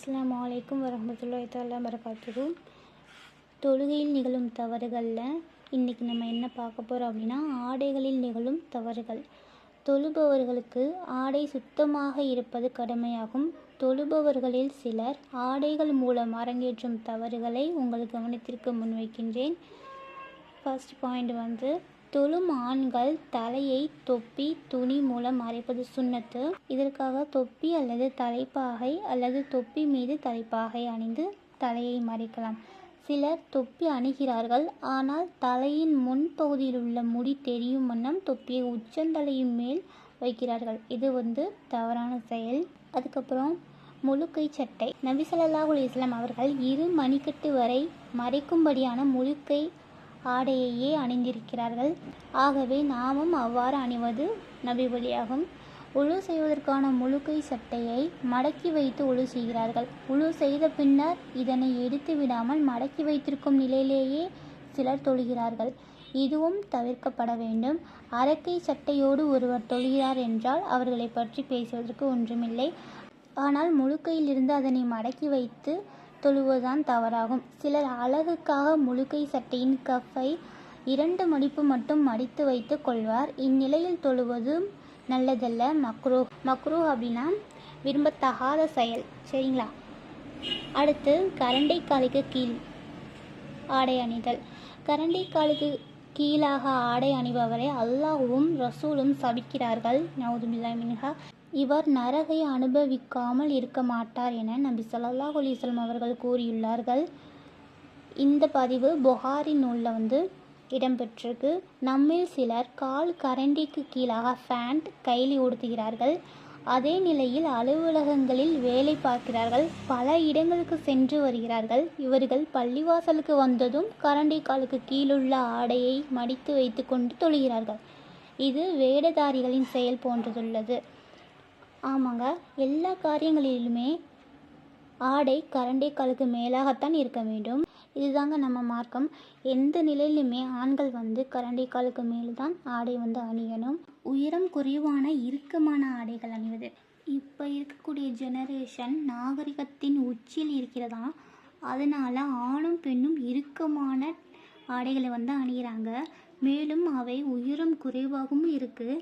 அஸ்ஸலாமு அலைக்கும் வரஹ்மத்துல்லாஹி தஆலா பரகாத்துஹு. தொழுகையில் நிகழும் தவறுகளில் இன்றைக்கி நம்ம என்ன பார்க்க போகிறோம் அப்படின்னா, ஆடைகளில் நிகழும் தவறுகள். தொழுபவர்களுக்கு ஆடை சுத்தமாக இருப்பது கடமையாகும். தொழுபவர்களில் சிலர் ஆடைகள் மூலம் அரங்கேற்றும் தவறுகளை உங்கள் கவனத்திற்கு முன்வைக்கின்றேன். ஃபர்ஸ்ட் பாயிண்ட் தொழும் ஆண்கள் தலையை தொப்பி துணி மூலம் மறைப்பது சுன்னத்து. இதற்காக தொப்பி அல்லது தலைப்பாகை அல்லது தொப்பி மீது தலைப்பாகை அணிந்து தலையை மறைக்கலாம். சிலர் தொப்பி அணிகிறார்கள், ஆனால் தலையின் முன்பகுதியில் உள்ள முடி தெரியும் வண்ணம் தொப்பியை உச்சந்தலையின் மேல் வைக்கிறார்கள். இது தவறான செயல். அதுக்கப்புறம் முழுக்கை சட்டை. நபி ஸல்லல்லாஹு அலைஹி வஸல்லம் அவர்கள் 2 மணிக்கட்டு வரை மறைக்கும்படியான முழுக்கை ஆடையையே அணிந்திருக்கிறார்கள். ஆகவே நாமும் அவ்வாறு அணிவது நபி வழியாகும். உழு செய்வதற்கான முழுக்கை சட்டையை மடக்கி வைத்து உழு செய்கிறார்கள். உழு செய்த பின்னர் இதனை எடுத்து விடாமல் மடக்கி வைத்திருக்கும் நிலையிலேயே சிலர் தொழுகிறார்கள். இதுவும் தவிர்க்கப்பட வேண்டும். அரக்கை சட்டையோடு ஒருவர் தொழுகிறார் என்றால் அவர்களை பற்றி பேசுவதற்கு ஒன்றுமில்லை. ஆனால் முழுக்கையிலிருந்து அதனை மடக்கி வைத்து தொழுவதுதான் தவறாகும். சிலர் அழகுக்காக முழுக்கை சட்டையின் கஃப்பை 2 மடிப்பு மட்டும் மடித்து வைத்து கொள்வார். இந்நிலையில் தொழுவதும் நல்லதல்ல, மக்ரூஹ் அப்படின்னா விரும்பத்தகாத செயல். சரிங்களா? அடுத்து கரண்டை காலுக்கு கீழ் ஆடை அணிதல். கரண்டை காலுக்கு கீழாக ஆடை அணிபவரை அல்லாஹ்வும் ரசூலும் சபிக்கிறார்கள். நவுதுபில்லாஹி மின்ஹா. இவர் நரகை அனுபவிக்காமல் இருக்க மாட்டார் என நபி ஸல்லல்லாஹு அலைஹி வஸல்லம் அவர்கள் கூறியுள்ளார்கள். இந்த பதிவு புகாரி நூலில் இடம்பெற்றிருக்கு. நம்மில் சிலர் கால் கரண்டிக்கு கீழாக ஃபேண்ட் கைலி உடுத்துகிறார்கள். அதே நிலையில் அலுவலகங்களில் வேலை பார்க்கிறார்கள். பல இடங்களுக்கு சென்று வருகிறார்கள். இவர்கள் பள்ளிவாசலுக்கு வந்ததும் கரண்டை காலுக்கு கீழுள்ள ஆடையை மடித்து வைத்து கொண்டு தொழுகிறார்கள். இது வேடதாரிகளின் செயல் போன்றதுள்ளது. ஆமாங்க, எல்லா காரியங்களிலுமே ஆடை கரண்டை காலுக்கு மேலாகத்தான் இருக்க வேண்டும். இதுதாங்க நம்ம மார்க்கம். எந்த நிலையிலுமே ஆண்கள் கரண்டை காலுக்கு மேல் தான் ஆடை அணியணும். உயரம் குறைவான இறுக்கமான ஆடைகள் அணிவது. இப்போ இருக்கக்கூடிய ஜெனரேஷன் நாகரிகத்தின் உச்சியில் இருக்கிறதா, அதனால் ஆணும் பெண்ணும் இறுக்கமான ஆடைகளை அணிகிறாங்க. மேலும் அவை உயரம் குறைவாகவும் இருக்குது.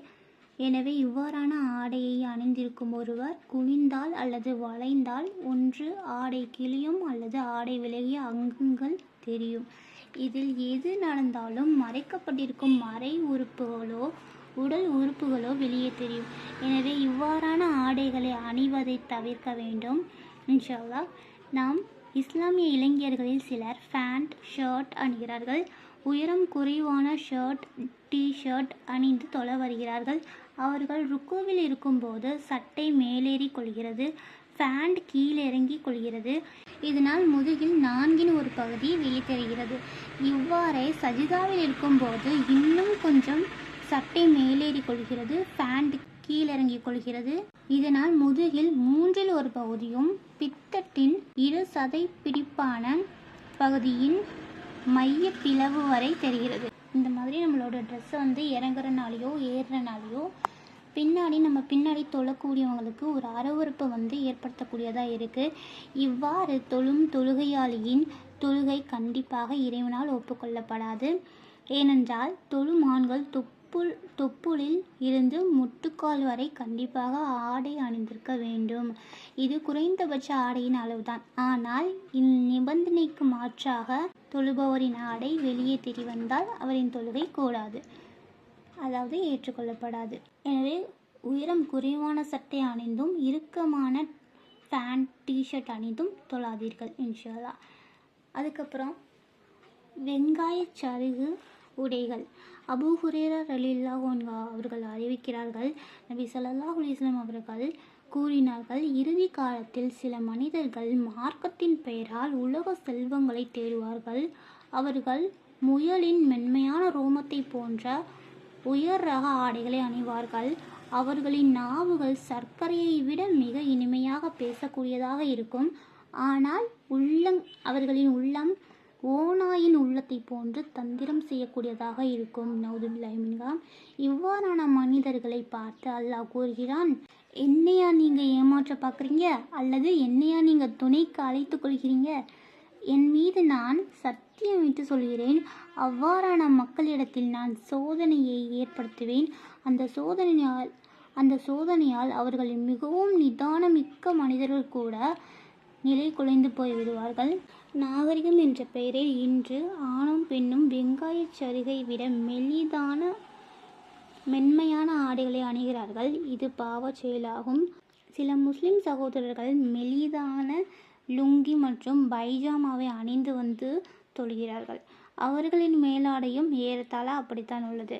எனவே இவ்வாறான ஆடையை அணிந்திருக்கும் ஒருவர் குனிந்தால் அல்லது வளைந்தால் ஒன்று ஆடை கிழியும் அல்லது ஆடை விலகிய அங்கங்கள் தெரியும். இதில் எது நடந்தாலும் மறைக்கப்பட்டிருக்கும் மறை உறுப்புகளோ உடல் உறுப்புகளோ வெளியே தெரியும். எனவே இவ்வாறான ஆடைகளை அணிவதை தவிர்க்க வேண்டும். இன்ஷா அல்லாஹ். நாம் இஸ்லாமிய இளைஞர்களில் சிலர் பேண்ட் ஷர்ட் அணிகிறார்கள். உயரம் குறைவான ஷர்ட் டி-ஷர்ட் அணிந்து தொழ வருகிறார்கள். அவர்கள் ருக்குவில் இருக்கும்போது சட்டை மேலேறி கொள்கிறது, பேண்ட் கீழிறங்கி கொள்கிறது. இதனால் முதுகில் 4 ஒரு பகுதி வெளித்தருகிறது. இவ்வாறே சஜிதாவில் இருக்கும்போது இன்னும் கொஞ்சம் சட்டை மேலேறி கொள்கிறது, பேண்ட் கீழிறங்கி கொள்கிறது. இதனால் முதுகில் 3 ஒரு பகுதியும் பித்தட்டின் 2 சதை பிடிப்பான பகுதியின் மைய பிளவு வரை தெரிகிறது. இந்த மாதிரி நம்மளோட ட்ரெஸ்ஸை இறங்குறனாலேயோ ஏறுறனாலேயோ பின்னாடி தொழக்கூடியவங்களுக்கு ஒரு அருவருப்பை ஏற்படுத்தக்கூடியதாக இருக்குது. இவ்வாறு தொழும் தொழுகையாளியின் தொழுகை கண்டிப்பாக இறைவனால் ஒப்புக்கொள்ளப்படாது. ஏனென்றால் தொழும் ஆண்கள் தொப்புளில் இருந்து முட்டுக்கால் வரை கண்டிப்பாக ஆடை அணிந்திருக்க வேண்டும். இது குறைந்தபட்ச ஆடையின் அளவுதான். ஆனால் இந்நிபந்தனைக்கு மாற்றாக தொழுபவரின் ஆடை வெளியே தெரிவந்தால் அவரின் தொழுகை கூடாது, அதாவது ஏற்றுக்கொள்ளப்படாது. எனவே உயரம் குறைவான சட்டை அணிந்தும் இறுக்கமான பேண்ட் டி-ஷர்ட் அணிந்தும் தொழாதீர்கள் இன்ஷா அல்லாஹ். அதுக்கப்புறம் வெங்காய சருகு உடைகள். அபூ ஹுரைரா ரலியல்லாஹு அன்ஹு அவர்கள் அறிவிக்கிறார்கள், நபி ஸல்லல்லாஹு அலைஹி வஸல்லம் அவர்கள் கூறினார்கள், இறுதி காலத்தில் சில மனிதர்கள் மார்க்கத்தின் பெயரால் உலக செல்வங்களை தேடுவார்கள். அவர்கள் முயலின் மென்மையான ரோமத்தை போன்ற உயர் ரக ஆடைகளை அணிவார்கள். அவர்களின் நாவுகள் சர்க்கரையை விட மிக இனிமையாக பேசக்கூடியதாக இருக்கும். ஆனால் அவர்களின் உள்ளம் ஓநாயின் உள்ளத்தை போன்று தந்திரம் செய்யக்கூடியதாக இருக்கும். நவுதுபில்லாஹி மின்ஹா. இவ்வாறான மனிதர்களை பார்த்து அல்லாஹ் கூறுகிறான், என்னையா நீங்கள் ஏமாற்ற பார்க்குறீங்க, அல்லது என்னையா நீங்கள் துணைக்கு அழைத்து கொள்கிறீங்க? என் மீது நான் சத்தியமிட்டு சொல்கிறேன், அவ்வாறான மக்களிடத்தில் நான் சோதனையை ஏற்படுத்துவேன். அந்த சோதனையால் அவர்கள் மிகவும் நிதானமிக்க மனிதர்கள் கூட நிலை குலைந்து போய்விடுவார்கள். நாகரிகம் என்ற பெயரில் இன்று ஆணும் பெண்ணும் வெங்காயச் சருகை விட மென்மையான ஆடைகளை அணிகிறார்கள். இது பாவச் செயலாகும். சில முஸ்லிம் சகோதரர்கள் மெலிதான லுங்கி மற்றும் பைஜாமாவை அணிந்து வந்து தொழுகிறார்கள். அவர்களின் மேலாடையும் ஏறத்தாழ அப்படித்தான் உள்ளது.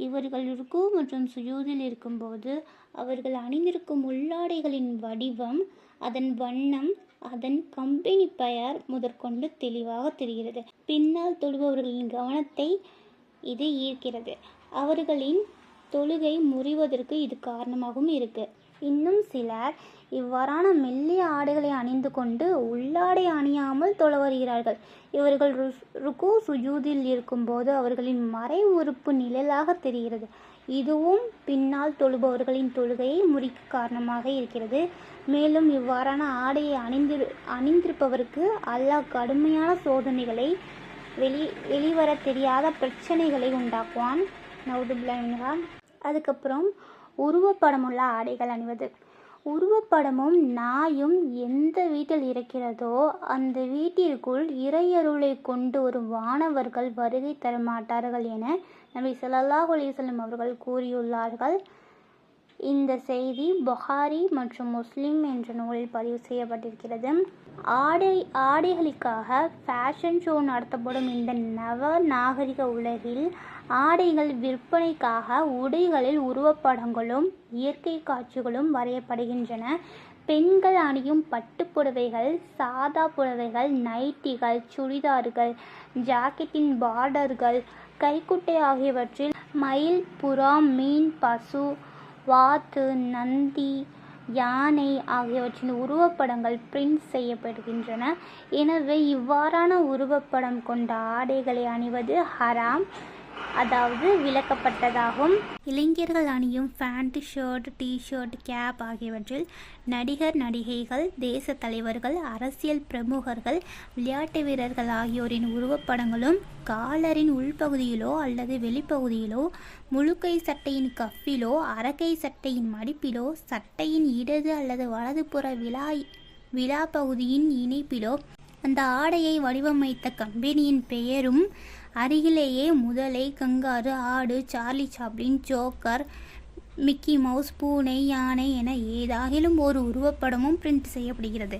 இவர்கள் ருக்கு மற்றும் சுஜூதில் இருக்கும்போது அவர்கள் அணிந்திருக்கும் உள்ளாடைகளின் வடிவம், அதன் வண்ணம், அதன் கம்பெனி பெயர் முதற்கொண்டு தெளிவாக தெரிகிறது. பின்னால் தொழுபவர்களின் கவனத்தை இது ஈர்க்கிறது. அவர்களின் தொழுகை முறிவதற்கு இது காரணமாகவும் இருக்கு. இன்னும் சிலர் இவ்வாறான மெல்லிய ஆடைகளை அணிந்து கொண்டு உள்ளாடை அணியாமல் தொழ வருகிறார்கள். இவர்கள் ருக்கு சுஜூதில் இருக்கும்போது அவர்களின் மறை உறுப்பு நிழலாக தெரிகிறது. இதுவும் பின்னால் தொழுபவர்களின் தொழுகையை முறிக்க காரணமாக இருக்கிறது. மேலும் இவ்வாறான ஆடையை அணிந்திருப்பவருக்கு அல்லாஹ் கடுமையான சோதனைகளை, வெளிவர தெரியாத பிரச்சனைகளை உண்டாக்குவான். நவுதுபில்லாஹ். அதுக்கப்புறம் உருவப்படமுள்ள ஆடைகள் அணிவது. உருவப்படமும் நாயும் எந்த வீட்டில் இருக்கிறதோ அந்த வீட்டிற்குள் இறையருளை கொண்டு வரும் வானவர்கள் வருகை தரமாட்டார்கள் என நபி ஸல்லல்லாஹு அலைஹி வஸல்லம் அவர்கள் கூறியுள்ளார்கள். இந்த செய்தி புகாரி மற்றும் முஸ்லிம் என்ற நூலில் பதிவு செய்யப்பட்டிருக்கிறது. ஆடைகளுக்காக ஃபேஷன் ஷோ நடத்தப்படும் இந்த நவ நாகரிக உலகில் ஆடைகள் விற்பனைக்காக உடைகளில் உருவப்படங்களும் இயற்கை காட்சிகளும் வரையப்படுகின்றன. பெண்கள் அணியும் பட்டுப்புடவைகள், சாதா புடவைகள், நைட்டிகள், சுடிதார்கள், ஜாக்கெட்டின் பார்டர்கள், கைக்குட்டை ஆகியவற்றில் மயில், புறா, மீன், பசு, வாத்து, நந்தி, யானை ஆகியவற்றின் உருவப்படங்கள் பிரிண்ட் செய்யப்படுகின்றன. எனவே இவ்வாறான உருவப்படம் கொண்ட ஆடைகளை அணிவது ஹராம், அதாவது விலக்கப்பட்டதாகும். இளைஞர்கள் அணியும் பேண்ட், ஷர்ட், டிஷர்ட், கேப் ஆகியவற்றில் நடிகர், நடிகைகள், தேச தலைவர்கள், அரசியல் பிரமுகர்கள், விளையாட்டு வீரர்கள் ஆகியோரின் உருவப்படங்களும் காலரின் உள்பகுதியிலோ அல்லது வெளிப்பகுதியிலோ, முழுக்கை சட்டையின் கஃபிலோ, அரக்கை சட்டையின் மடிப்பிலோ, சட்டையின் இடது அல்லது வலதுபுற விழா பகுதியின் இணைப்பிலோ அந்த ஆடையை வடிவமைத்த கம்பெனியின் பெயரும், அருகிலேயே முதலை, கங்காரு, ஆடு, Charlie Chaplin, joker, Mickey mouse, பூனை, யானை என ஏதாகிலும் ஒரு உருவப்படமும் பிரிண்ட் செய்யப்படுகிறது.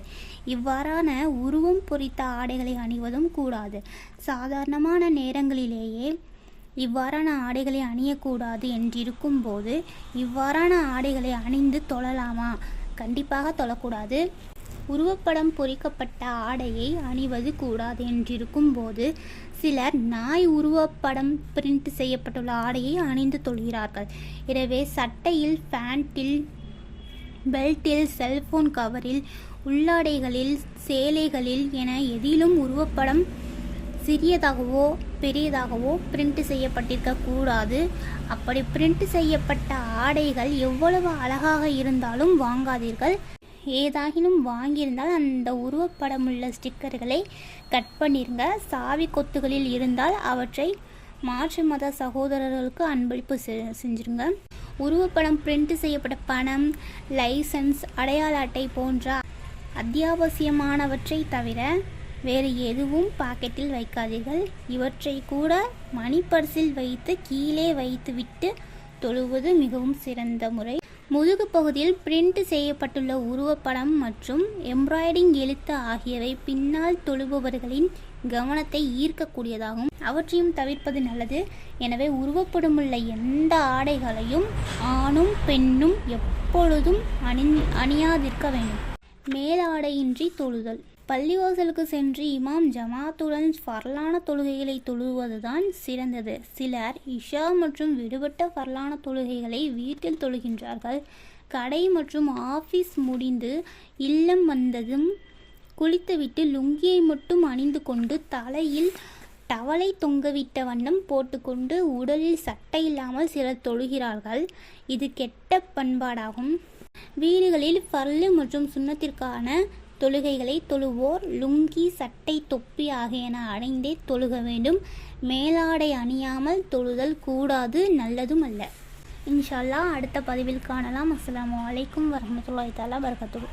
இவ்வாறான உருவம் பொறித்த ஆடைகளை அணிவதும் கூடாது. சாதாரணமான நேரங்களிலேயே இவ்வாறான ஆடைகளை அணியக்கூடாது என்றிருக்கும் போது இவ்வாறான ஆடைகளை அணிந்து தொழலாமா? கண்டிப்பாக தொழக்கூடாது. உருவப்படம் பொறிக்கப்பட்ட ஆடையை அணிவது கூடாது என்றிருக்கும் போது சிலர் நாய் உருவப்படம் பிரிண்ட் செய்யப்பட்டுள்ள ஆடையை அணிந்து தொழுகிறார்கள். எனவே சட்டையில், பேண்டில், பெல்ட்டில், செல்போன் கவரில், உள்ளாடைகளில், சேலைகளில் என எதிலும் உருவப்படம் சிறியதாகவோ பெரியதாகவோ பிரிண்ட் செய்யப்பட்டிருக்க கூடாது. அப்படி பிரிண்ட் செய்யப்பட்ட ஆடைகள் எவ்வளவு அழகாக இருந்தாலும் வாங்காதீர்கள். ஏதாகிலும் வாங்கியிருந்தால் அந்த உருவப்படமுள்ள ஸ்டிக்கர்களை கட் பண்ணிருங்க. சாவி கொத்துகளில் இருந்தால் அவற்றை மாற்று மத சகோதரர்களுக்கு அன்பளிப்பு செஞ்சுருங்க. உருவப்படம் பிரிண்ட் செய்யப்பட்ட பணம், லைசன்ஸ், அடையாள அட்டை போன்ற அத்தியாவசியமானவற்றை தவிர வேறு எதுவும் பாக்கெட்டில் வைக்காதீர்கள். இவற்றை கூட மணி பர்ஸில் வைத்து கீழே வைத்து விட்டு தொழுவது மிகவும் சிறந்த முறை. முதுகு பகுதியில் பிரிண்ட் செய்யப்பட்டுள்ள உருவப்படம் மற்றும் எம்ப்ராய்டிங் எழுத்து ஆகியவை பின்னால் தொழுபவர்களின் கவனத்தை ஈர்க்கக்கூடியதாகும். அவற்றையும் தவிர்ப்பது நல்லது. எனவே உருவப்படமுள்ள எந்த ஆடைகளையும் ஆணும் பெண்ணும் எப்பொழுதும் அணியாதிருக்க வேண்டும். மேலாடையின்றி தொழுதல். பள்ளிவாசலுக்கு சென்று இமாம் ஜமாத்துடன் ஃபர்லான தொழுகைகளை தொழுவதுதான் சிறந்தது. சிலர் இஷா மற்றும் விடுபட்ட ஃபர்லான தொழுகைகளை வீட்டில் தொழுகின்றார்கள். கடை மற்றும் ஆஃபீஸ் முடிந்து இல்லம் வந்ததும் குளித்துவிட்டு லுங்கியை மட்டும் அணிந்து கொண்டு தலையில் டவலை தொங்கவிட்ட வண்ணம் போட்டுக்கொண்டு உடலில் சட்டை இல்லாமல் சிலர் தொழுகிறார்கள். இது கெட்ட பண்பாடாகும். வீடுகளில் ஃபர்லு மற்றும் சுன்னத்திற்கான தொழுகைகளை தொழுவோர் லுங்கி, சட்டை, தொப்பி ஆகியன அணிந்தே தொழுக வேண்டும். மேலாடை அணியாமல் தொழுதல் கூடாது, நல்லதும் அல்ல. இன்ஷா அல்லாஹ் அடுத்த பதிவில் காணலாம். அஸ்ஸலாமு அலைக்கும் வரஹ்மத்துல்லாஹி தஆலா பரகாத்துஹு.